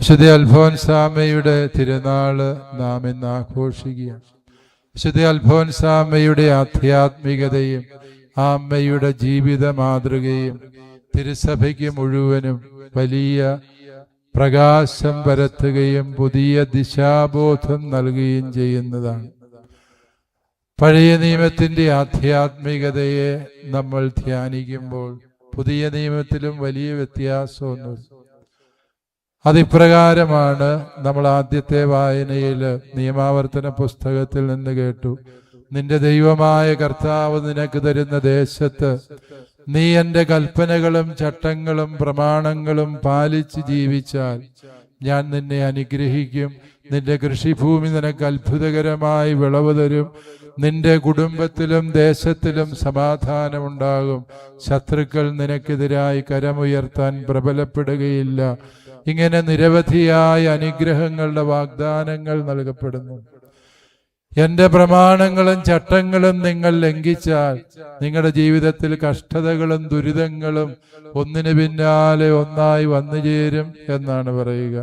വിശുദ്ധ അൽഫോൻസാമ്മയുടെ തിരുനാള് നാം ഇന്ന് ആഘോഷിക്കുകയാണ്. വിശുദ്ധ അൽഫോൻസാമ്മയുടെ ആധ്യാത്മികതയും ആ അമ്മയുടെ ജീവിത മാതൃകയും തിരുസഭയ്ക്ക് മുഴുവനും വലിയ പ്രകാശം പരത്തുകയും പുതിയ ദിശാബോധം നൽകുകയും ചെയ്യുന്നതാണ്. പഴയ നിയമത്തിന്റെ ആധ്യാത്മികതയെ നമ്മൾ ധ്യാനിക്കുമ്പോൾ പുതിയ നിയമത്തിലും വലിയ വ്യത്യാസമൊന്നുമില്ല. അതിപ്രകാരമാണ് നമ്മൾ ആദ്യത്തെ വായനയിൽ നിയമാവർത്തന പുസ്തകത്തിൽ നിന്ന് കേട്ടു. നിന്റെ ദൈവമായ കർത്താവ് നിനക്ക് തരുന്ന ദേശത്ത് നീ എൻ്റെ കൽപ്പനകളും ചട്ടങ്ങളും പ്രമാണങ്ങളും പാലിച്ച് ജീവിച്ചാൽ ഞാൻ നിന്നെ അനുഗ്രഹിക്കും. നിന്റെ കൃഷിഭൂമി നിനക്ക് അത്ഭുതകരമായി വിളവ് തരും. നിന്റെ കുടുംബത്തിലും ദേശത്തിലും സമാധാനമുണ്ടാകും. ശത്രുക്കൾ നിനക്കെതിരായി കരമുയർത്താൻ പ്രബലപ്പെടുകയില്ല. ഇങ്ങനെ നിരവധിയായ അനുഗ്രഹങ്ങളുടെ വാഗ്ദാനങ്ങൾ നൽകപ്പെടുന്നു. എൻ്റെ പ്രമാണങ്ങളും ചട്ടങ്ങളും നിങ്ങൾ ലംഘിച്ചാൽ നിങ്ങളുടെ ജീവിതത്തിൽ കഷ്ടതകളും ദുരിതങ്ങളും ഒന്നിനു പിന്നാലെ ഒന്നായി വന്നു ചേരും എന്നാണ് പറയുക.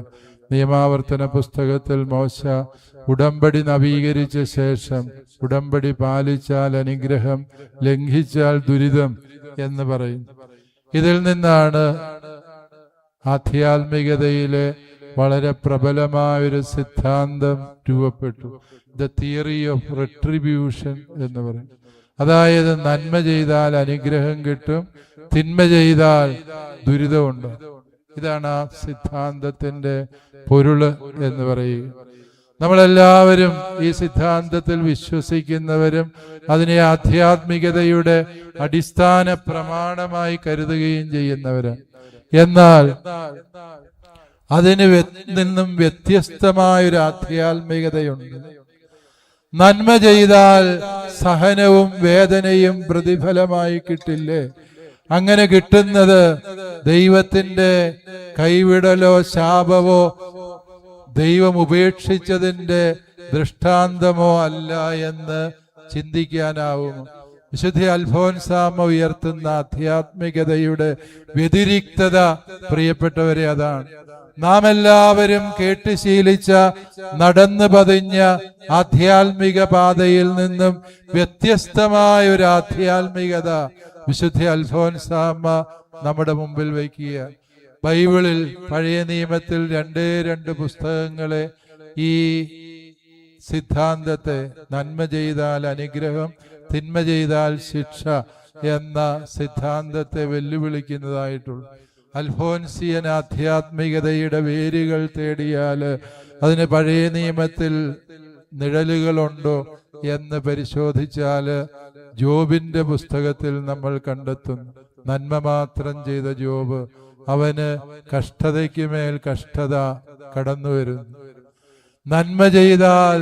നിയമാവർത്തന പുസ്തകത്തിൽ മോശ ഉടമ്പടി നവീകരിച്ച ശേഷം ഉടമ്പടി പാലിച്ചാൽ അനുഗ്രഹം, ലംഘിച്ചാൽ ദുരിതം എന്ന് പറയും. ഇതിൽ നിന്നാണ് ആധ്യാത്മികതയിലെ വളരെ പ്രബലമായൊരു സിദ്ധാന്തം രൂപപ്പെട്ടു. ദ തിയറി ഓഫ് റിട്രിബ്യൂഷൻ എന്ന് പറയും. അതായത് നന്മ ചെയ്താൽ അനുഗ്രഹം കിട്ടും, തിന്മ ചെയ്താൽ ദുരിതമുണ്ട്. ഇതാണ് ആ സിദ്ധാന്തത്തിന്റെ പൊരുള് എന്ന് പറയുക. നമ്മളെല്ലാവരും ഈ സിദ്ധാന്തത്തിൽ വിശ്വസിക്കുന്നവരും അതിനെ ആധ്യാത്മികതയുടെ അടിസ്ഥാന പ്രമാണമായി കരുതുകയും ചെയ്യുന്നവരാണ്. എന്നാൽ അതിന് നിന്നും വ്യത്യസ്തമായൊരു ആധ്യാത്മികതയുണ്ട്. നന്മ ചെയ്താൽ സഹനവും വേദനയും പ്രതിഫലമായി കിട്ടില്ലേ? അങ്ങനെ കിട്ടുന്നത് ദൈവത്തിന്റെ കൈവിടലോ ശാപമോ ദൈവം ഉപേക്ഷിച്ചതിന്റെ ദൃഷ്ടാന്തമോ അല്ല എന്ന് ചിന്തിക്കാനാവും. വിശുദ്ധ അൽഫോൻസാമ്മ ഉയർത്തുന്ന ആധ്യാത്മികതയുടെ വ്യതിരിക്തത പ്രിയപ്പെട്ടവരെ അതാണ്. നാം എല്ലാവരും കേട്ട് ശീലിച്ച നടന്നു പതിഞ്ഞ ആധ്യാത്മിക പാതയിൽ നിന്നും വ്യത്യസ്തമായ ഒരു ആധ്യാത്മികത വിശുദ്ധ അൽഫോൻസാമ്മ നമ്മുടെ മുമ്പിൽ വയ്ക്കുക. ബൈബിളിൽ പഴയ നിയമത്തിൽ രണ്ട് പുസ്തകങ്ങളെ ഈ സിദ്ധാന്തത്തെ, നന്മ ചെയ്താൽ അനുഗ്രഹം, തിന്മ ചെയ്താൽ ശിക്ഷ എന്ന സിദ്ധാന്തത്തെ വെല്ലുവിളിക്കുന്നതായിട്ടുള്ളൂ. അൽഫോൻസിയൻ ആധ്യാത്മികതയുടെ വേരുകൾ തേടിയാൽ അതിന് പഴയ നിയമത്തിൽ നിഴലുകളുണ്ടോ എന്ന് പരിശോധിച്ചാൽ ജോബിന്റെ പുസ്തകത്തിൽ നമ്മൾ കണ്ടെത്തുന്നു. നന്മ മാത്രം ചെയ്ത ജോബ്, അവന് കഷ്ടതയ്ക്ക് മേൽ കഷ്ടത കടന്നു വരുന്നു. നന്മ ചെയ്താൽ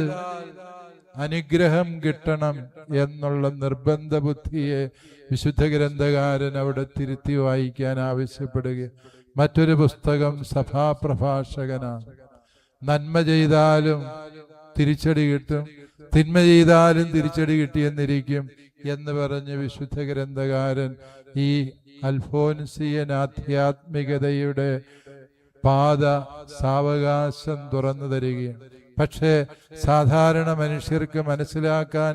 അനുഗ്രഹം കിട്ടണം എന്നുള്ള നിർബന്ധ ബുദ്ധിയെ വിശുദ്ധ ഗ്രന്ഥകാരൻ അവിടെ തിരുത്തി വായിക്കാൻ ആവശ്യപ്പെടുക. മറ്റൊരു പുസ്തകം സഭാപ്രഭാഷകനാണ്. നന്മ ചെയ്താലും തിരിച്ചടി കിട്ടും, തിന്മ ചെയ്താലും തിരിച്ചടി കിട്ടിയെന്നിരിക്കും എന്ന് പറഞ്ഞ് വിശുദ്ധ ഗ്രന്ഥകാരൻ ഈ അൽഫോൻസിയൻ ആധ്യാത്മികതയുടെ പാത സാവകാശം തുറന്നു തരികയാണ്. പക്ഷേ സാധാരണ മനുഷ്യർക്ക് മനസ്സിലാക്കാൻ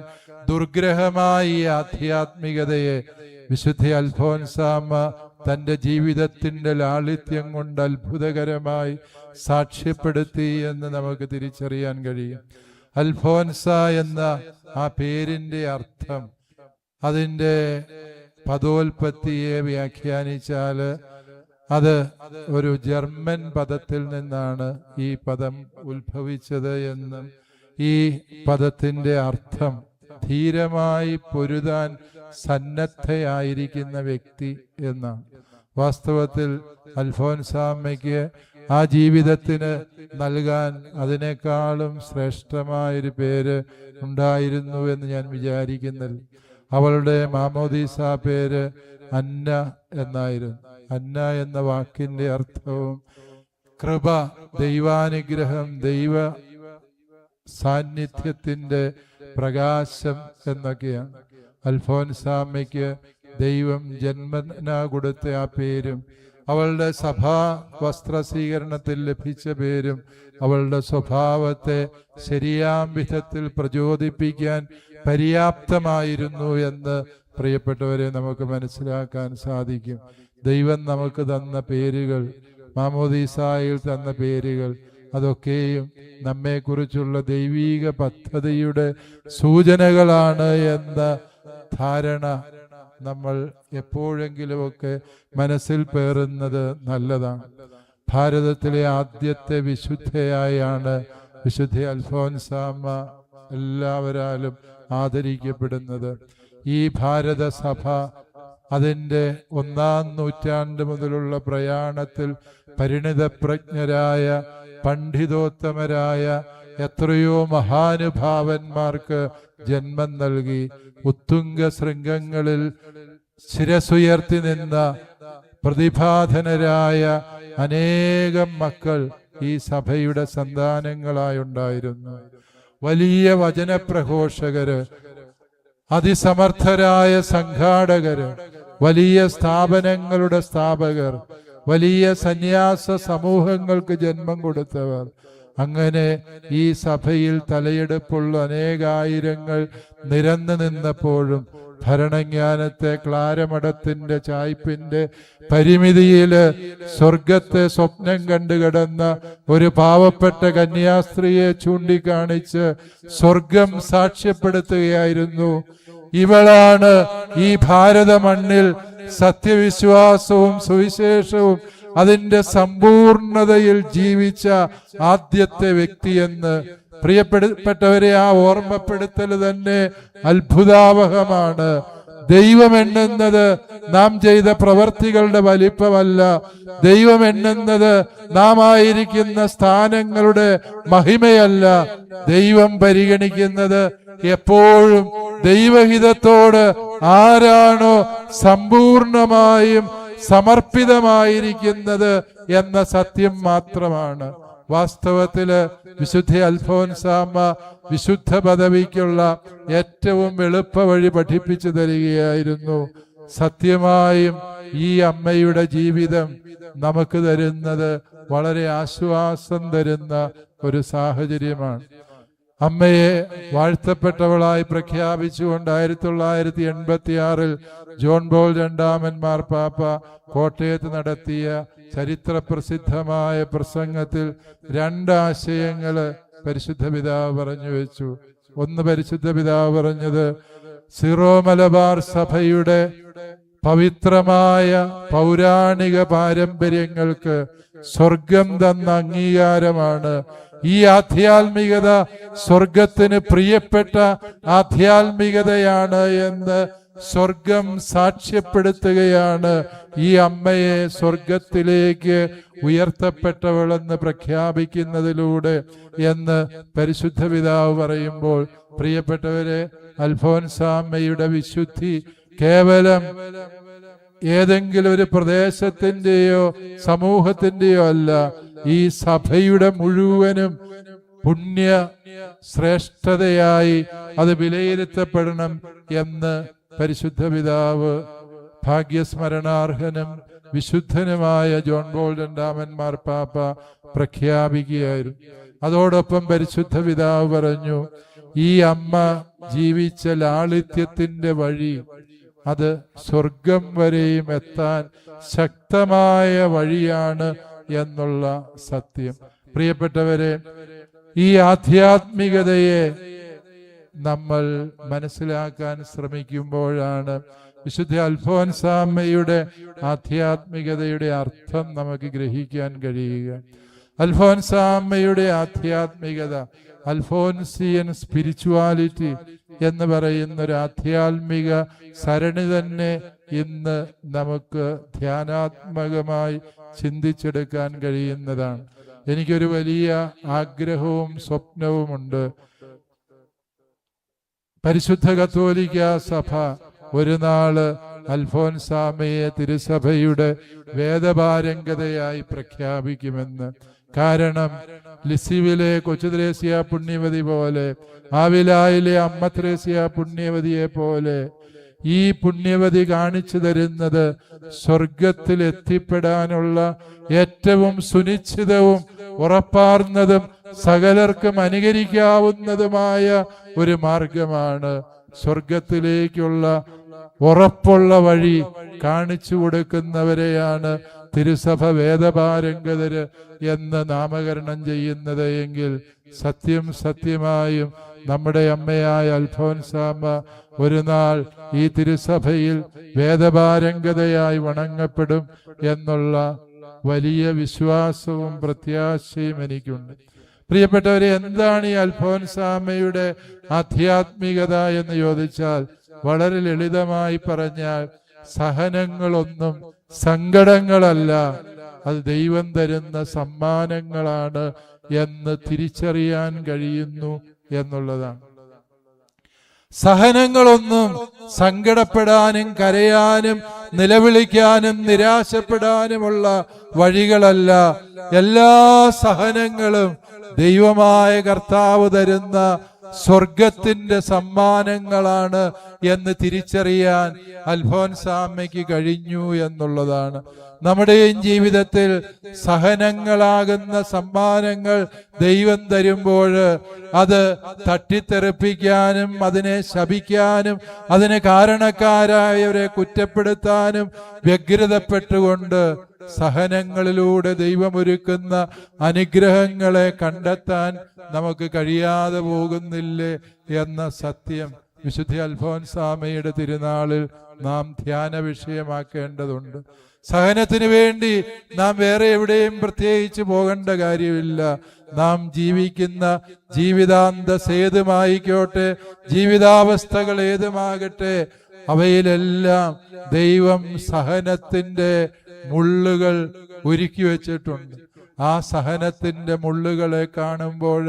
ദുർഗ്രഹമായി ഈ ആധ്യാത്മികതയെ വിശുദ്ധ അൽഫോൻസാമ്മ തൻ്റെ ജീവിതത്തിൻ്റെ ലാളിത്യം കൊണ്ട് അത്ഭുതകരമായി സാക്ഷ്യപ്പെടുത്തി എന്ന് നമുക്ക് തിരിച്ചറിയാൻ കഴിയും. അൽഫോൻസ എന്ന ആ പേരിൻ്റെ അർത്ഥം, അതിൻ്റെ പദോൽപത്തിയെ വ്യാഖ്യാനിച്ചാൽ അത് ഒരു ജർമ്മൻ പദത്തിൽ നിന്നാണ് ഈ പദം ഉത്ഭവിച്ചത് എന്നും ഈ പദത്തിന്റെ അർത്ഥം ധീരമായി പൊരുതാൻ സന്നദ്ധയായിരിക്കുന്ന വ്യക്തി എന്നാണ്. വാസ്തവത്തിൽ അൽഫോൻസാമ്മയ്ക്ക് ആ ജീവിതത്തിന് നൽകാൻ അതിനേക്കാളും ശ്രേഷ്ഠമായൊരു പേര് ഉണ്ടായിരുന്നു എന്ന് ഞാൻ വിചാരിക്കുന്നില്ല. അവളുടെ മാമോദീസ പേര് അന്ന എന്നായിരുന്നു. അന്ന എന്ന വാക്കിന്റെ അർത്ഥവും കൃപ, ദൈവാനുഗ്രഹം, ദൈവ സാന്നിധ്യത്തിന്റെ പ്രകാശം എന്നൊക്കെയാണ്. അൽഫോൻസാമ്മയ്ക്ക് ദൈവം ജന്മനാ കൊടുത്ത ആ പേരും അവളുടെ സഭാ വസ്ത്ര സ്വീകരണത്തിൽ ലഭിച്ച പേരും അവളുടെ സ്വഭാവത്തെ ശരിയാം വിധത്തിൽ പ്രചോദിപ്പിക്കാൻ പര്യാപ്തമായിരുന്നു എന്ന് പ്രിയപ്പെട്ടവരെ നമുക്ക് മനസ്സിലാക്കാൻ സാധിക്കും. ദൈവം നമുക്ക് തന്ന പേരുകൾ, മാമോദീസായിൽ തന്ന പേരുകൾ, അതൊക്കെയും നമ്മെക്കുറിച്ചുള്ള ദൈവീക പദ്ധതിയുടെ സൂചനകളാണ് എന്ന ധാരണ നമ്മൾ എപ്പോഴെങ്കിലുമൊക്കെ മനസ്സിൽ പേറുന്നത് നല്ലതാണ്. ഭാരതത്തിലെ ആദ്യത്തെ വിശുദ്ധയായാണ് വിശുദ്ധ അൽഫോൻസാമ്മ എല്ലാവരാലും ആദരിക്കപ്പെടുന്നത്. ഈ ഭാരതസഭ അതിൻ്റെ 1-ാം നൂറ്റാണ്ട് മുതലുള്ള പ്രയാണത്തിൽ പരിണിതപ്രജ്ഞരായ പണ്ഡിതോത്തമരായ എത്രയോ മഹാനുഭാവന്മാർക്ക് ജന്മം നൽകി. ഉത്തുംഗ ശൃംഗങ്ങളിൽ ശിരസുയർത്തി നിന്ന പ്രതിഭാധനരായ അനേകം മക്കൾ ഈ സഭയുടെ സന്താനങ്ങളായുണ്ടായിരുന്നു. വലിയ വചനപ്രഘോഷകര്, അതിസമർത്ഥരായ സംഘാടകര്, വലിയ സ്ഥാപനങ്ങളുടെ സ്ഥാപകർ, വലിയ സന്യാസ സമൂഹങ്ങൾക്ക് ജന്മം കൊടുത്തവർ, അങ്ങനെ ഈ സഭയിൽ തലയെടുപ്പുള്ള അനേകായിരങ്ങൾ നിരന്നു നിന്നപ്പോഴും ഭരണജ്ഞാനത്തെ ക്ലാരമഠത്തിന്റെ ചായ്പിന്റെ പരിമിതിയില് സ്വർഗത്തെ സ്വപ്നം കണ്ടുകിടന്ന ഒരു പാവപ്പെട്ട കന്യാസ്ത്രീയെ ചൂണ്ടിക്കാണിച്ച് സ്വർഗം സാക്ഷ്യപ്പെടുത്തുകയായിരുന്നു. ഇവളാണ് ഈ ഭാരത മണ്ണിൽ സത്യവിശ്വാസവും സുവിശേഷവും അതിന്റെ സമ്പൂർണതയിൽ ജീവിച്ച ആദ്യത്തെ വ്യക്തിയെന്ന്. പ്രിയപ്പെട്ടവരെ, ആ ഓർമ്മപ്പെടുത്തൽ തന്നെ അത്ഭുതാവഹമാണ്. ദൈവം എണ്ണുന്നത് നാം ചെയ്ത പ്രവർത്തികളുടെ വലിപ്പമല്ല. ദൈവം എണ്ണുന്നത് നാം ആയിരിക്കുന്ന സ്ഥാനങ്ങളുടെ മഹിമയല്ല. ദൈവം പരിഗണിക്കുന്നത് എപ്പോഴും ദൈവഹിതത്തോട് ആരാണോ സമ്പൂർണമായും സമർപ്പിതമായിരിക്കുന്നത് എന്ന സത്യം മാത്രമാണ്. വാസ്തവത്തില് വിശുദ്ധ അൽഫോൻസാമ്മ വിശുദ്ധ പദവിക്കുള്ള ഏറ്റവും എളുപ്പ വഴി പഠിപ്പിച്ചു തരികയായിരുന്നു. സത്യമായും ഈ അമ്മയുടെ ജീവിതം നമുക്ക് തരുന്നത് വളരെ ആശ്വാസം തരുന്ന ഒരു സാഹചര്യമാണ്. അമ്മയെ വാഴ്ത്തപ്പെട്ടവളായി പ്രഖ്യാപിച്ചുകൊണ്ട് 1986 ജോൺ പോൾ II മാർപ്പാപ്പ കോട്ടയത്ത് നടത്തിയ ചരിത്രപ്രസിദ്ധമായ പ്രസംഗത്തിൽ 2 ആശയങ്ങള് പരിശുദ്ധ പിതാവ് പറഞ്ഞു വെച്ചു. ഒന്ന്, പരിശുദ്ധ പിതാവ് പറഞ്ഞത് സിറോ മലബാർ സഭയുടെ പവിത്രമായ പൗരാണിക പാരമ്പര്യങ്ങൾക്ക് സ്വർഗം തന്ന അംഗീകാരമാണ്. ഈ ആധ്യാത്മികത സ്വർഗത്തിന് പ്രിയപ്പെട്ട ആധ്യാത്മികതയാണ് എന്ന് സ്വർഗം സാക്ഷ്യപ്പെടുത്തുകയാണ് ഈ അമ്മയെ സ്വർഗത്തിലേക്ക് ഉയർത്തപ്പെട്ടവളെന്ന് പ്രഖ്യാപിക്കുന്നതിലൂടെ എന്ന് പരിശുദ്ധ പിതാവ് പറയുമ്പോൾ, പ്രിയപ്പെട്ടവരെ, അൽഫോൻസാമ്മയുടെ വിശുദ്ധി കേവലം ഏതെങ്കിലും ഒരു പ്രദേശത്തിന്റെയോ സമൂഹത്തിന്റെയോ അല്ല, ഈ സഭയുടെ മുഴുവനും പുണ്യ ശ്രേഷ്ഠതയായി അത് വിലയിരുത്തപ്പെടണം എന്ന് പരിശുദ്ധ പിതാവ് ഭാഗ്യസ്മരണാർഹനും വിശുദ്ധനുമായ ജോൺ പോൾ II മാർപ്പാപ്പ പ്രഖ്യാപിക്കുകയായിരുന്നു. അതോടൊപ്പം പരിശുദ്ധ പിതാവ് പറഞ്ഞു, ഈ അമ്മ ജീവിച്ച ലാളിത്യത്തിന്റെ വഴി അത് സ്വർഗം വരെയും എത്താൻ ശക്തമായ വഴിയാണ് എന്നുള്ള സത്യം. പ്രിയപ്പെട്ടവരെ, ഈ ആധ്യാത്മികതയെ നമ്മൾ മനസ്സിലാക്കാൻ ശ്രമിക്കുമ്പോഴാണ് വിശുദ്ധ അൽഫോൻസാമ്മയുടെ ആധ്യാത്മികതയുടെ അർത്ഥം നമുക്ക് ഗ്രഹിക്കാൻ കഴിയുക. അൽഫോൻസാമ്മയുടെ ആധ്യാത്മികത, അൽഫോൻസിയൻ സ്പിരിച്വാലിറ്റി എന്ന് പറയുന്ന ഒരു ആധ്യാത്മിക സരണി തന്നെ ഇന്ന് നമുക്ക് ധ്യാനാത്മകമായി ചിന്തിച്ചെടുക്കാൻ കഴിയുന്നതാണ്. എനിക്കൊരു വലിയ ആഗ്രഹവും സ്വപ്നവുമുണ്ട്. പരിശുദ്ധ കത്തോലിക്ക സഭ ഒരു നാള് അൽഫോൻസാമ്മയെ തിരുസഭയുടെ വേദപാരംഗതയായി പ്രഖ്യാപിക്കുമെന്ന്. കാരണം ലിസിവിലെ കൊച്ചു ത്രേസ്യ പുണ്യവതി പോലെ, ആവിലായിലെ അമ്മ ത്രേസ്യ പുണ്യവതിയെ പോലെ ഈ പുണ്യവതി കാണിച്ചു തരുന്നത് സ്വർഗത്തിൽ എത്തിപ്പെടാനുള്ള ഏറ്റവും സുനിശ്ചിതവും ഉറപ്പാർന്നതും സകലർക്കും അനുകരിക്കാവുന്നതുമായ ഒരു മാർഗമാണ്. സ്വർഗത്തിലേക്കുള്ള ഉറപ്പുള്ള വഴി കാണിച്ചു കൊടുക്കുന്നവരെയാണ് തിരുസഭ വേദപാരംഗതര് എന്ന് നാമകരണം ചെയ്യുന്നത് എങ്കിൽ സത്യമായും നമ്മുടെ അമ്മയായ അൽഫോൻസാമ്മ ഒരു നാൾ ഈ തിരുസഭയിൽ വേദപാരംഗതയായി വണങ്ങപ്പെടും എന്നുള്ള വലിയ വിശ്വാസവും പ്രത്യാശയും എനിക്കുണ്ട്. പ്രിയപ്പെട്ടവരെ, എന്താണ് ഈ അൽഫോൻസാമ്മയുടെ ആധ്യാത്മികത എന്ന് ചോദിച്ചാൽ വളരെ ലളിതമായി പറഞ്ഞാൽ സഹനങ്ങളൊന്നും സങ്കടങ്ങളല്ല, അത് ദൈവം തരുന്ന സമ്മാനങ്ങളാണ് എന്ന് തിരിച്ചറിയാൻ കഴിയുന്നു എന്നുള്ളതാണ്. സഹനങ്ങളൊന്നും സങ്കടപ്പെടാനും കരയാനും നിലവിളിക്കാനും നിരാശപ്പെടാനുമുള്ള വഴികളല്ല. എല്ലാ സഹനങ്ങളും ദൈവമായ കർത്താവ് തരുന്ന സ്വർഗത്തിന്റെ സമ്മാനങ്ങളാണ് എന്ന് തിരിച്ചറിയാൻ അൽഫോൻസാമ്മയ്ക്ക് കഴിഞ്ഞു എന്നുള്ളതാണ്. നമ്മുടെയും ജീവിതത്തിൽ സഹനങ്ങളാകുന്ന സമ്മാനങ്ങൾ ദൈവം തരുമ്പോൾ അത് തട്ടിത്തെറിപ്പിക്കാനും അതിനെ ശപിക്കാനും അതിന് കാരണക്കാരായവരെ കുറ്റപ്പെടുത്താനും വ്യഗ്രതപ്പെട്ടുകൊണ്ട് സഹനങ്ങളിലൂടെ ദൈവമൊരുക്കുന്ന അനുഗ്രഹങ്ങളെ കണ്ടെത്താൻ നമുക്ക് കഴിയാതെ പോകുന്നില്ലേ എന്ന സത്യം വിശുദ്ധ അൽഫോൻസാമ്മയുടെ തിരുനാളിൽ നാം ധ്യാന വിഷയമാക്കേണ്ടതുണ്ട്. സഹനത്തിന് വേണ്ടി നാം വേറെ എവിടെയും പ്രത്യേകിച്ച് പോകേണ്ട കാര്യമില്ല. നാം ജീവിക്കുന്ന ജീവിതാന്ത സേതുമായിക്കോട്ടെ, ജീവിതാവസ്ഥകൾ ഏതുമാകട്ടെ, അവയിലെല്ലാം ദൈവം സഹനത്തിന്റെ മുള്ളുകൾ ഒരുക്കി വെച്ചിട്ടുണ്ട്. ആ സഹനത്തിന്റെ മുള്ളുകളെ കാണുമ്പോൾ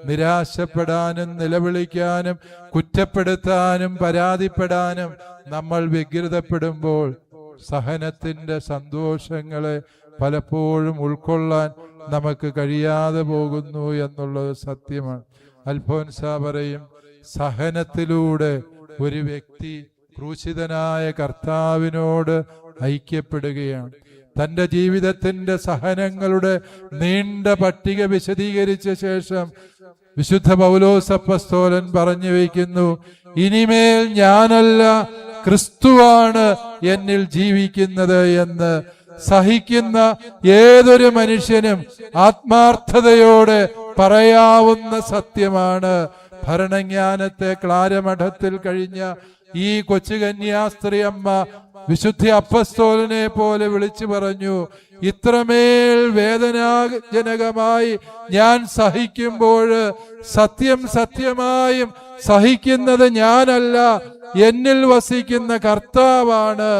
നിരാശപ്പെടാനും നിലവിളിക്കാനും കുറ്റപ്പെടുത്താനും പരാതിപ്പെടാനും നമ്മൾ വ്യഗ്രതപ്പെടുമ്പോൾ സഹനത്തിന്റെ സന്തോഷങ്ങളെ പലപ്പോഴും ഉൾക്കൊള്ളാൻ നമുക്ക് കഴിയാതെ പോകുന്നു എന്നുള്ളത് സത്യമാണ്. അൽഫോൻസാ പറയും, സഹനത്തിലൂടെ ഒരു വ്യക്തി ക്രൂശിതനായ കർത്താവിനോട് ഐക്യപ്പെടുകയാണ്. തൻ്റെ ജീവിതത്തിന്റെ സഹനങ്ങളുടെ നീണ്ട പട്ടിക വിശദീകരിച്ച ശേഷം വിശുദ്ധ പൗലോസ് അപ്പോസ്തലൻ പറഞ്ഞു വയ്ക്കുന്നു, ഇനിമേൽ ഞാനല്ല, ക്രിസ്തുവാണ് എന്നിൽ ജീവിക്കുന്നത് എന്ന്. സഹിക്കുന്ന ഏതൊരു മനുഷ്യനും ആത്മാർത്ഥതയോടെ പറയാവുന്ന സത്യമാണ്. ഭരണജ്ഞാനത്തെ ക്ലാരമഠത്തിൽ കഴിഞ്ഞ ഈ കൊച്ചു കന്യാസ്ത്രീ അമ്മ വിശുദ്ധ അപ്പസ്തോലനെ പോലെ വിളിച്ചു പറഞ്ഞു, ഇത്രമേൽ വേദനാജനകമായി ഞാൻ സഹിക്കുമ്പോൾ സത്യമായും സഹിക്കുന്നത് ഞാനല്ല, എന്നിൽ വസിക്കുന്ന കർത്താവാണ്.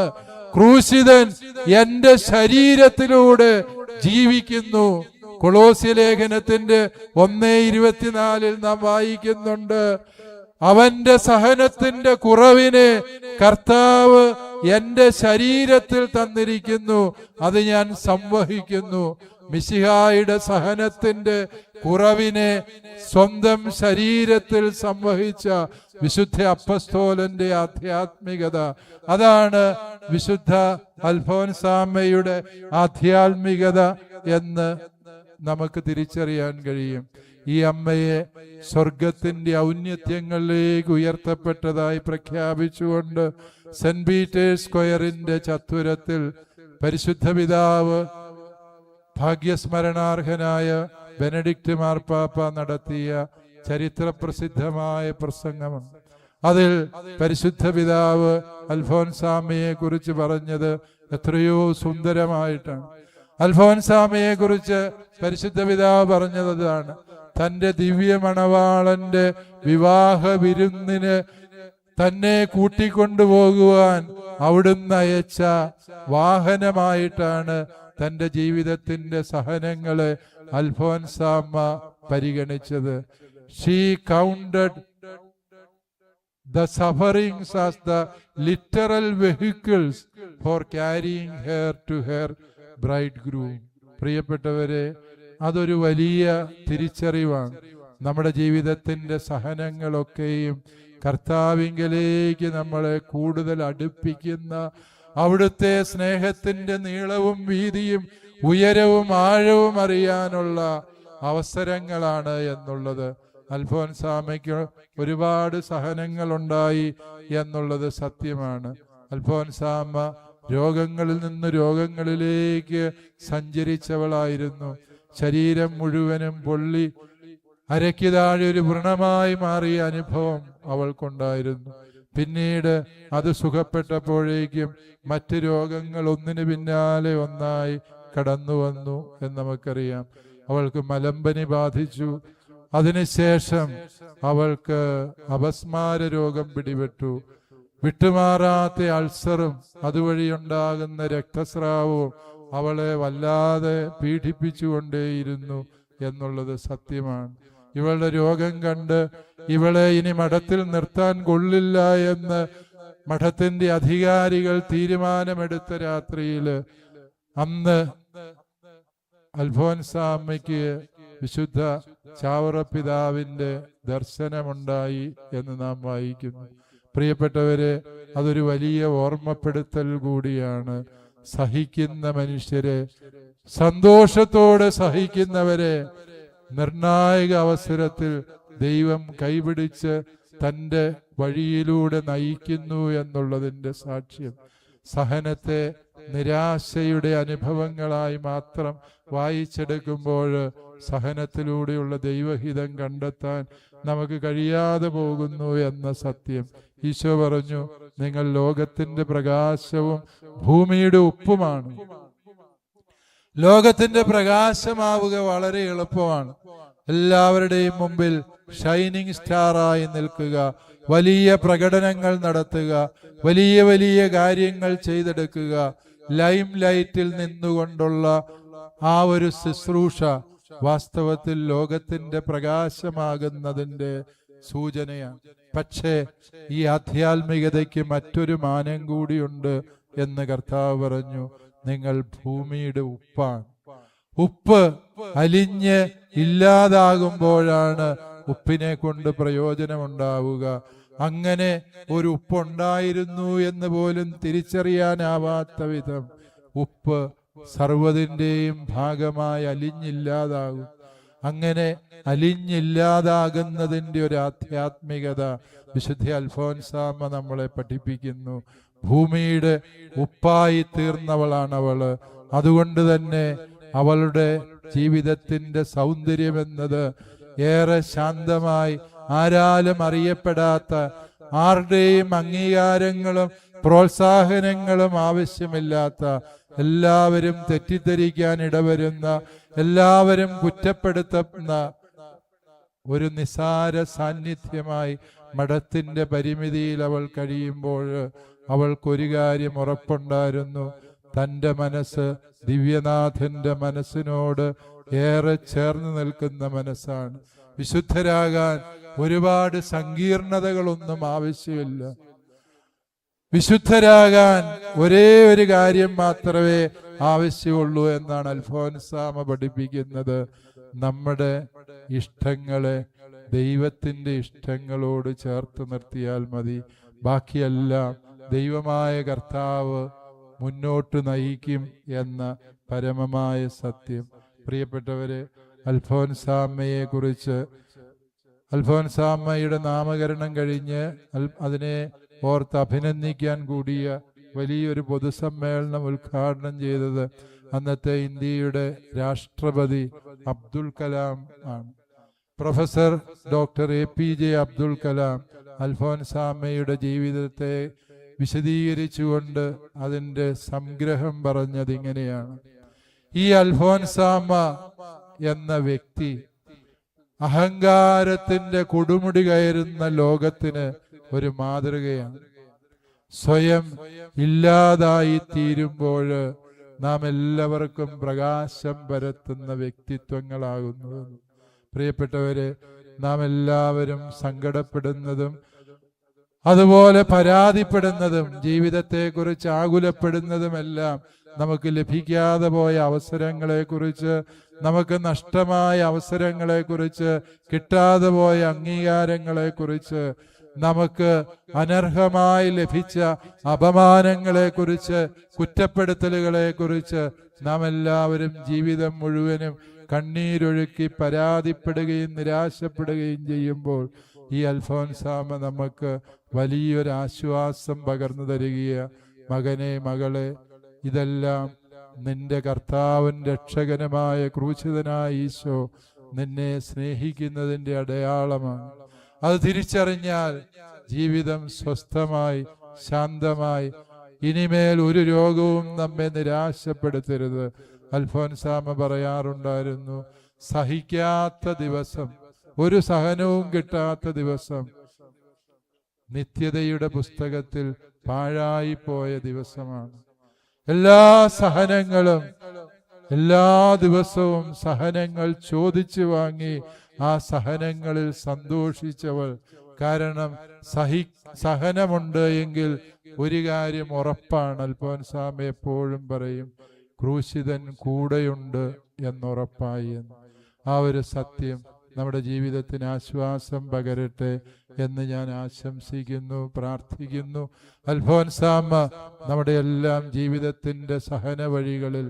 ക്രൂശിതൻ എന്റെ ശരീരത്തിലൂടെ ജീവിക്കുന്നു. കൊളോസ്യ ലേഖനത്തിന്റെ 1:24 നാം വായിക്കുന്നുണ്ട്, അവന്റെ സഹനത്തിന്റെ കുറവിനെ കർത്താവ് എന്റെ ശരീരത്തിൽ തന്നിരിക്കുന്നു, അത് ഞാൻ സംവഹിക്കുന്നു. മിശിഹായുടെ സഹനത്തിന്റെ കുറവിനെ സ്വന്തം ശരീരത്തിൽ സംവഹിച്ച വിശുദ്ധ അപ്പസ്തോലന്റെ ആധ്യാത്മികത. അതാണ് വിശുദ്ധ അൽഫോൻസാമ്മയുടെ ആധ്യാത്മികത എന്ന് നമുക്ക് തിരിച്ചറിയാൻ കഴിയും. ഈ അമ്മയെ സ്വർഗത്തിന്റെ ഔന്നത്യങ്ങളിലേക്ക് ഉയർത്തപ്പെട്ടതായി പ്രഖ്യാപിച്ചുകൊണ്ട് സെന്റ് പീറ്റേഴ്സ് സ്ക്വയറിന്റെ ചത്വരത്തിൽ പരിശുദ്ധ പിതാവ് ഭാഗ്യസ്മരണാർഹനായ ബെനഡിക്റ്റ് മാർപ്പാപ്പ നടത്തിയ ചരിത്രപ്രസിദ്ധമായ പ്രസംഗമുണ്ട്. അതിൽ പരിശുദ്ധ പിതാവ് അൽഫോൻസാമ്മയെ കുറിച്ച് പറഞ്ഞത് എത്രയോ സുന്ദരമായിട്ടാണ്. അൽഫോൻസാമ്മയെ കുറിച്ച് പരിശുദ്ധ പിതാവ് പറഞ്ഞതാണ്, തന്റെ ദിവ്യ മണവാളന്റെ വിവാഹ വിരുന്നിന് തന്നെ കൂട്ടിക്കൊണ്ടുപോകുവാൻ അവിടുന്ന് അയച്ച വാഹനമായിട്ടാണ് തന്റെ ജീവിതത്തിന്റെ സഹനങ്ങളെ അൽഫോൻസാമ്മ പരിഗണിച്ചത്. She counted the sufferings as the literal vehicles for carrying her to her bridegroom. പ്രിയപ്പെട്ടവരെ, അതൊരു വലിയ തിരിച്ചറിവാണ്. നമ്മുടെ ജീവിതത്തിൻ്റെ സഹനങ്ങളൊക്കെയും കർത്താവിങ്കലേക്ക് നമ്മളെ കൂടുതൽ അടുപ്പിക്കുന്ന, അവിടുത്തെ സ്നേഹത്തിൻ്റെ നീളവും വീതിയും ഉയരവും ആഴവും അറിയാനുള്ള അവസരങ്ങളാണ് എന്നുള്ളത്. അൽഫോൻസാമയ്ക്ക് ഒരുപാട് സഹനങ്ങളുണ്ടായി എന്നുള്ളത് സത്യമാണ്. അൽഫോൻസാമ്മ രോഗങ്ങളിൽ നിന്ന് രോഗങ്ങളിലേക്ക് സഞ്ചരിച്ചവളായിരുന്നു. ശരീരം മുഴുവനും പൊള്ളി അരയ്ക്ക് താഴെ ഒരു വ്രണമായി മാറിയ അനുഭവം അവൾക്കുണ്ടായിരുന്നു. പിന്നീട് അത് സുഖപ്പെട്ടപ്പോഴേക്കും മറ്റ് രോഗങ്ങൾ ഒന്നിനു പിന്നാലെ ഒന്നായി കടന്നു വന്നു എന്ന് നമുക്കറിയാം. അവൾക്ക് മലമ്പനി ബാധിച്ചു. അതിനുശേഷം അവൾക്ക് അപസ്മാര രോഗം പിടിപെട്ടു. വിട്ടുമാറാത്ത അൾസറും അതുവഴിയുണ്ടാകുന്ന രക്തസ്രാവവും അവളെ വല്ലാതെ പീഡിപ്പിച്ചുകൊണ്ടേയിരുന്നു എന്നുള്ളത് സത്യമാണ്. ഇവളുടെ രോഗം കണ്ട് ഇവളെ ഇനി മഠത്തിൽ നിർത്താൻ കൊള്ളില്ല എന്ന് മഠത്തിന്റെ അധികാരികൾ തീരുമാനമെടുത്ത രാത്രിയിൽ അന്ന് അൽഫോൻസാമ്മയ്ക്ക് വിശുദ്ധ ചാവറ പിതാവിന്റെ ദർശനമുണ്ടായി എന്ന് നാം വായിക്കുന്നു. പ്രിയപ്പെട്ടവരെ, അതൊരു വലിയ ഓർമ്മപ്പെടുത്തൽ കൂടിയാണ്. സഹിക്കുന്ന മനുഷ്യരെ, സന്തോഷത്തോടെ സഹിക്കുന്നവരെ നിർണായക അവസരത്തിൽ ദൈവം കൈപിടിച്ച് തൻ്റെ വഴിയിലൂടെ നയിക്കുന്നു എന്നുള്ളതിൻ്റെ സാക്ഷ്യം. സഹനത്തെ നിരാശയുടെ അനുഭവങ്ങളായി മാത്രം വായിച്ചെടുക്കുമ്പോൾ സഹനത്തിലൂടെയുള്ള ദൈവഹിതം കണ്ടെത്താൻ നമുക്ക് കഴിയാതെ പോകുന്നു എന്ന സത്യം. ഈശോ പറഞ്ഞു, നിങ്ങൾ ലോകത്തിന്റെ പ്രകാശവും ഭൂമിയുടെ ഉപ്പുമാണ്. ലോകത്തിന്റെ പ്രകാശമാവുക വളരെ എളുപ്പമാണ്. എല്ലാവരുടെയും മുമ്പിൽ ഷൈനിങ് സ്റ്റാറായി നിൽക്കുക, വലിയ പ്രകടനങ്ങൾ നടത്തുക, വലിയ വലിയ കാര്യങ്ങൾ ചെയ്തെടുക്കുക. ലൈം ലൈറ്റിൽ നിന്നുകൊണ്ടുള്ള ആ ഒരു ശുശ്രൂഷ വാസ്തവത്തിൽ ലോകത്തിന്റെ പ്രകാശമാകുന്നതിൻ്റെ സൂചനയാണ്. പക്ഷേ ഈ ആധ്യാത്മികതയ്ക്ക് മറ്റൊരു മാനം കൂടിയുണ്ട് എന്ന് കർത്താവ് പറഞ്ഞു. നിങ്ങൾ ഭൂമിയുടെ ഉപ്പാണ്. ഉപ്പ് അലിഞ്ഞ് ഇല്ലാതാകുമ്പോഴാണ് ഉപ്പിനെ കൊണ്ട് പ്രയോജനമുണ്ടാവുക. അങ്ങനെ ഒരു ഉപ്പുണ്ടായിരുന്നു എന്ന് പോലും തിരിച്ചറിയാനാവാത്ത വിധം ഉപ്പ് സർവ്വതിൻ്റെയും ഭാഗമായി അലിഞ്ഞില്ലാതാകും. അങ്ങനെ അലിഞ്ഞില്ലാതാകുന്നതിൻ്റെ ഒരു ആധ്യാത്മികത വിശുദ്ധ അൽഫോൻസാമ്മ നമ്മളെ പഠിപ്പിക്കുന്നു. ഭൂമിയുടെ ഉപ്പായി തീർന്നവളാണ് അവള്. അതുകൊണ്ട് തന്നെ അവളുടെ ജീവിതത്തിന്റെ സൗന്ദര്യമെന്നത് ഏറെ ശാന്തമായി, ആരാലും അറിയപ്പെടാത്ത, ആരുടെയും അംഗീകാരങ്ങളും പ്രോത്സാഹനങ്ങളും ആവശ്യമില്ലാത്ത, എല്ലാവരും തെറ്റിദ്ധരിക്കാൻ ഇടവരുന്ന, എല്ലാവരും കുറ്റപ്പെടുത്തുന്ന ഒരു നിസാര സാന്നിധ്യമായി മഠത്തിന്റെ പരിമിതിയിൽ അവൾ കഴിയുമ്പോൾ അവൾക്കൊരു കാര്യം ഉറപ്പുണ്ടായിരുന്നു. തൻ്റെ മനസ്സ് ദിവ്യനാഥന്റെ മനസ്സിനോട് ഏറെ ചേർന്ന് നിൽക്കുന്ന മനസ്സാണ്. വിശുദ്ധരാകാൻ ഒരുപാട് സങ്കീർണതകളൊന്നും ആവശ്യമില്ല. വിശുദ്ധരാകാൻ ഒരേ ഒരു കാര്യം മാത്രമേ ആവശ്യമുള്ളൂ എന്നാണ് അൽഫോൻസാമ്മ പഠിപ്പിക്കുന്നത്. നമ്മുടെ ഇഷ്ടങ്ങളെ ദൈവത്തിന്റെ ഇഷ്ടങ്ങളോട് ചേർത്ത് നിർത്തിയാൽ മതി. ബാക്കിയെല്ലാം ദൈവമായ കർത്താവ് മുന്നോട്ട് നയിക്കും എന്ന പരമമായ സത്യം. പ്രിയപ്പെട്ടവരെ, അൽഫോൻസാമ്മയെ കുറിച്ച്, അൽഫോൻസാമ്മയുടെ നാമകരണം കഴിഞ്ഞ് അതിനെ ഓർത്ത് അഭിനന്ദിക്കാൻ കൂടിയ വലിയൊരു പൊതുസമ്മേളനം ഉദ്ഘാടനം ചെയ്തത് അന്നത്തെ ഇന്ത്യയുടെ രാഷ്ട്രപതി അബ്ദുൽ കലാം ആണ്. Professor doctor APJ Abdul Kalam അൽഫോൻസാമ്മയുടെ ജീവിതത്തെ വിശദീകരിച്ചുകൊണ്ട് അതിൻ്റെ സംഗ്രഹം പറഞ്ഞത് ഇങ്ങനെയാണ്: ഈ അൽഫോൻസാമ്മ എന്ന വ്യക്തി അഹങ്കാരത്തിന്റെ കൊടുമുടി കയറുന്ന ലോകത്തിന് ഒരു മാതൃകയാണ്. സ്വയം ഇല്ലാതായി തീരുമ്പോൾ നാം എല്ലാവർക്കും പ്രകാശം പരത്തുന്ന വ്യക്തിത്വങ്ങളാകുന്നു. പ്രിയപ്പെട്ടവരെ, നാം എല്ലാവരും സങ്കടപ്പെടുന്നതും അതുപോലെ പരാതിപ്പെടുന്നതും ജീവിതത്തെക്കുറിച്ച് ആകുലപ്പെടുന്നതുമെല്ലാം നമുക്ക് ലഭിക്കാതെ പോയ അവസരങ്ങളെക്കുറിച്ച്, നമുക്ക് നഷ്ടമായ അവസരങ്ങളെക്കുറിച്ച്, കിട്ടാതെ പോയ അംഗീകാരങ്ങളെക്കുറിച്ച്, നമുക്ക് അനർഹമായി ലഭിച്ച അപമാനങ്ങളെക്കുറിച്ച്, കുറ്റപ്പെടുത്തലുകളെക്കുറിച്ച് നാം എല്ലാവരും ജീവിതം മുഴുവനും കണ്ണീരൊഴുക്കി പരാതിപ്പെടുകയും നിരാശപ്പെടുകയും ചെയ്യുമ്പോൾ ഈ അൽഫോൻസാമ നമുക്ക് വലിയൊരു ആശ്വാസം പകർന്നു തരികയാണ്. മകനെ, മകളെ, ഇതെല്ലാം നിന്റെ കർത്താവും രക്ഷകനുമായ ക്രൂശിതനായ ഈശോ നിന്നെ സ്നേഹിക്കുന്നതിൻ്റെ അടയാളമാണ്. അത് തിരിച്ചറിഞ്ഞാൽ ജീവിതം സ്വസ്ഥമായി, ശാന്തമായി, ഇനിമേൽ ഒരു രോഗവും നമ്മെ നിരാശപ്പെടുത്തരുത്. അൽഫോൻസാമ പറയാറുണ്ടായിരുന്നു, സഹിക്കാത്ത ദിവസം, ഒരു സഹനവും കിട്ടാത്ത ദിവസം നിത്യതയുടെ പുസ്തകത്തിൽ പാഴായിപ്പോയ ദിവസമാണ്. എല്ലാ സഹനങ്ങളും, എല്ലാ ദിവസവും സഹനങ്ങൾ ചോദിച്ചു വാങ്ങി ആ സഹനങ്ങളിൽ സന്തോഷിച്ചവൾ. കാരണം സഹനമുണ്ട് എങ്കിൽ ഒരു കാര്യം ഉറപ്പാണ്. അൽഫോൻസാമ എപ്പോഴും പറയും, ക്രൂശിതൻ കൂടെയുണ്ട് എന്നുറപ്പായി എന്ന്. ആ ഒരു സത്യം നമ്മുടെ ജീവിതത്തിന് ആശ്വാസം പകരട്ടെ എന്ന് ഞാൻ ആശംസിക്കുന്നു, പ്രാർത്ഥിക്കുന്നു. അൽഫോൻസാമ നമ്മുടെ എല്ലാം ജീവിതത്തിൻ്റെ സഹന വഴികളിൽ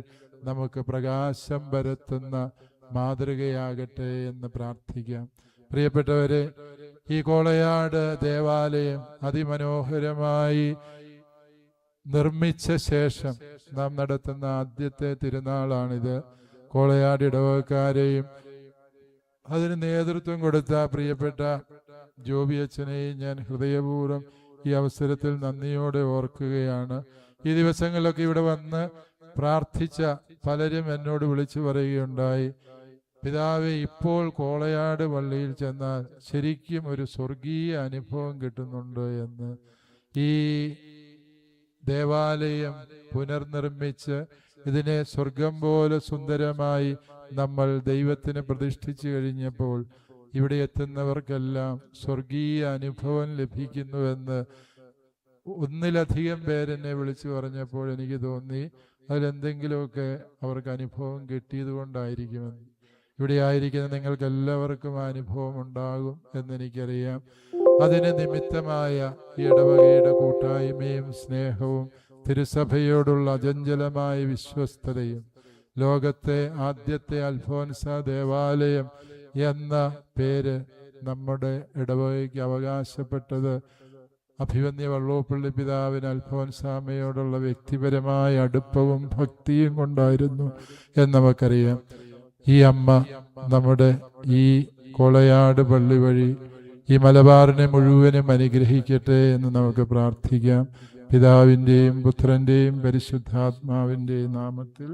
നമുക്ക് പ്രകാശം പരത്തുന്ന മാതൃകയാകട്ടെ എന്ന് പ്രാർത്ഥിക്കാം. പ്രിയപ്പെട്ടവരെ, ഈ കോളയാട് ദേവാലയം അതിമനോഹരമായി നിർമ്മിച്ച ശേഷം നാം നടത്തുന്ന ആദ്യത്തെ തിരുനാളാണിത്. കോളയാട് ഇടവകക്കാരെയും അതിന് നേതൃത്വം കൊടുത്ത പ്രിയപ്പെട്ട ജോബി അച്ഛനെയും ഞാൻ ഹൃദയപൂർവ്വം ഈ അവസരത്തിൽ നന്ദിയോടെ ഓർക്കുകയാണ്. ഈ ദിവസങ്ങളിലൊക്കെ ഇവിടെ വന്ന് പ്രാർത്ഥിച്ച പലരും എന്നോട് വിളിച്ചു പറയുകയുണ്ടായി, പിതാവേ, ഇപ്പോൾ കോളയാട് പള്ളിയിൽ ചെന്നാൽ ശരിക്കും ഒരു സ്വർഗീയ അനുഭവം കിട്ടുന്നുണ്ട് എന്ന്. ഈ ദേവാലയം പുനർനിർമ്മിച്ച് ഇതിനെ സ്വർഗം പോലെ സുന്ദരമായി നമ്മൾ ദൈവത്തിന് പ്രതിഷ്ഠിച്ചു കഴിഞ്ഞപ്പോൾ ഇവിടെ എത്തുന്നവർക്കെല്ലാം സ്വർഗീയ അനുഭവം ലഭിക്കുന്നുവെന്ന് ഒന്നിലധികം പേരെന്നെ വിളിച്ചു പറഞ്ഞപ്പോൾ എനിക്ക് തോന്നി അതിലെന്തെങ്കിലുമൊക്കെ അവർക്ക് അനുഭവം കിട്ടിയത് കൊണ്ടായിരിക്കുമെന്ന്. ഇവിടെ ആയിരിക്കുന്ന നിങ്ങൾക്ക് എല്ലാവർക്കും അനുഭവം ഉണ്ടാകും എന്നെനിക്കറിയാം. അതിന് നിമിത്തമായ ഈ ഇടവകയുടെ കൂട്ടായ്മയും സ്നേഹവും തിരുസഭയോടുള്ള അചഞ്ചലമായ വിശ്വസ്തതയും, ലോകത്തെ ആദ്യത്തെ അൽഫോൻസ ദേവാലയം എന്ന പേര് നമ്മുടെ ഇടവകയ്ക്ക് അവകാശപ്പെട്ടത് അഭിവന്യ വള്ളോപ്പള്ളി പിതാവിന് അൽഫോൻസാമയോടുള്ള വ്യക്തിപരമായ അടുപ്പവും ഭക്തിയും കൊണ്ടായിരുന്നു എന്ന് നമുക്കറിയാം. ഈ അമ്മ നമ്മുടെ ഈ കോളയാട് പള്ളി വഴി ഈ മലബാറിനെ മുഴുവനും അനുഗ്രഹിക്കട്ടെ എന്ന് നമുക്ക് പ്രാർത്ഥിക്കാം. പിതാവിൻ്റെയും പുത്രൻ്റെയും പരിശുദ്ധാത്മാവിൻ്റെയും നാമത്തിൽ.